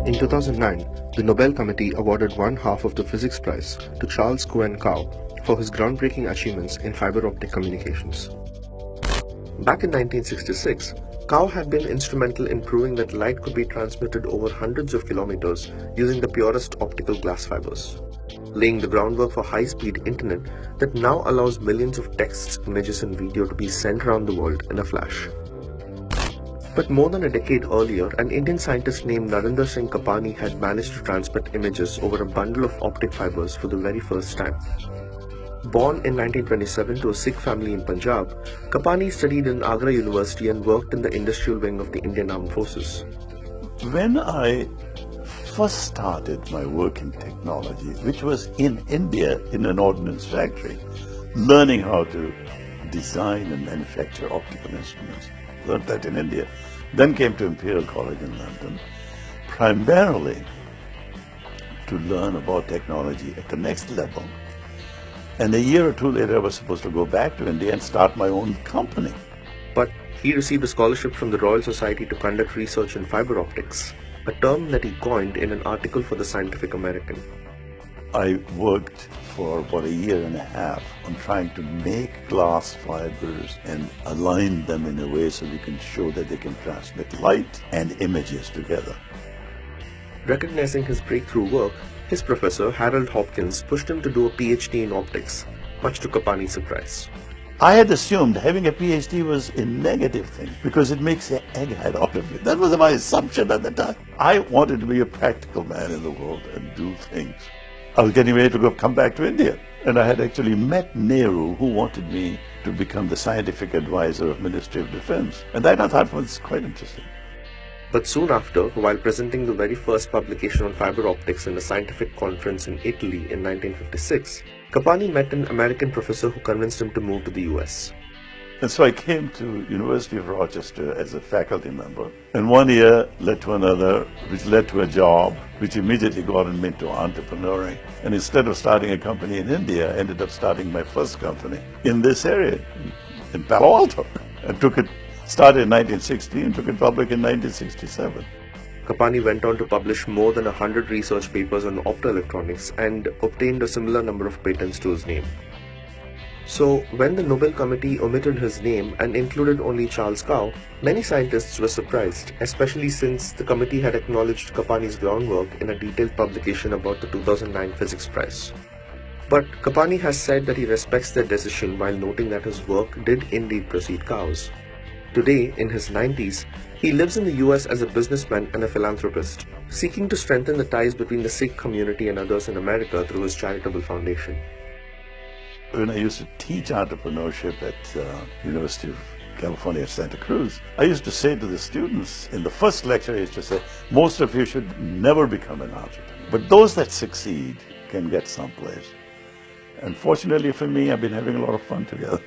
In 2009, the Nobel Committee awarded one half of the Physics Prize to Charles Cohen Kao for his groundbreaking achievements in fiber optic communications. Back in 1966, Kao had been instrumental in proving that light could be transmitted over hundreds of kilometers using the purest optical glass fibers, laying the groundwork for high-speed internet that now allows millions of texts, images and video to be sent around the world in a flash. But more than a decade earlier, an Indian scientist named Narinder Singh Kapani had managed to transmit images over a bundle of optic fibers for the very first time. Born in 1927 to a Sikh family in Punjab, Kapani studied in Agra University and worked in the industrial wing of the Indian Armed Forces. When I first started my work in technology, which was in India in an ordnance factory, learning how to design and manufacture optical instruments, learned that in India, then came to Imperial College in London, primarily to learn about technology at the next level. And a year or two later, I was supposed to go back to India and start my own company. But he received a scholarship from the Royal Society to conduct research in fiber optics, a term that he coined in an article for the Scientific American. I worked for about a year and a half on trying to make glass fibers and align them in a way so we can show that they can transmit light and images together. Recognizing his breakthrough work, his professor, Harold Hopkins, pushed him to do a PhD in optics, much to Kapani's surprise. I had assumed having a PhD was a negative thing because it makes an egghead out of it. That was my assumption at the time. I wanted to be a practical man in the world and do things. I was getting ready to come back to India, and I had actually met Nehru, who wanted me to become the scientific advisor of Ministry of Defense, and that I thought was quite interesting. But soon after, while presenting the very first publication on fiber optics in a scientific conference in Italy in 1956, Kapani met an American professor who convinced him to move to the US. And so I came to University of Rochester as a faculty member. And one year led to another, which led to a job, which immediately got me into entrepreneuring. And instead of starting a company in India, I ended up starting my first company in this area, in Palo Alto. And started in 1960 and took it public in 1967. Kapani went on to publish more than 100 research papers on optoelectronics and obtained a similar number of patents to his name. So, when the Nobel Committee omitted his name and included only Charles Kao, many scientists were surprised, especially since the committee had acknowledged Kapani's groundwork in a detailed publication about the 2009 Physics Prize. But Kapani has said that he respects their decision while noting that his work did indeed precede Kao's. Today, in his 90s, he lives in the US as a businessman and a philanthropist, seeking to strengthen the ties between the Sikh community and others in America through his charitable foundation. When I used to teach entrepreneurship at University of California, Santa Cruz, I used to say to the students, in the first lecture I used to say, most of you should never become an entrepreneur, but those that succeed can get someplace. And fortunately for me, I've been having a lot of fun together.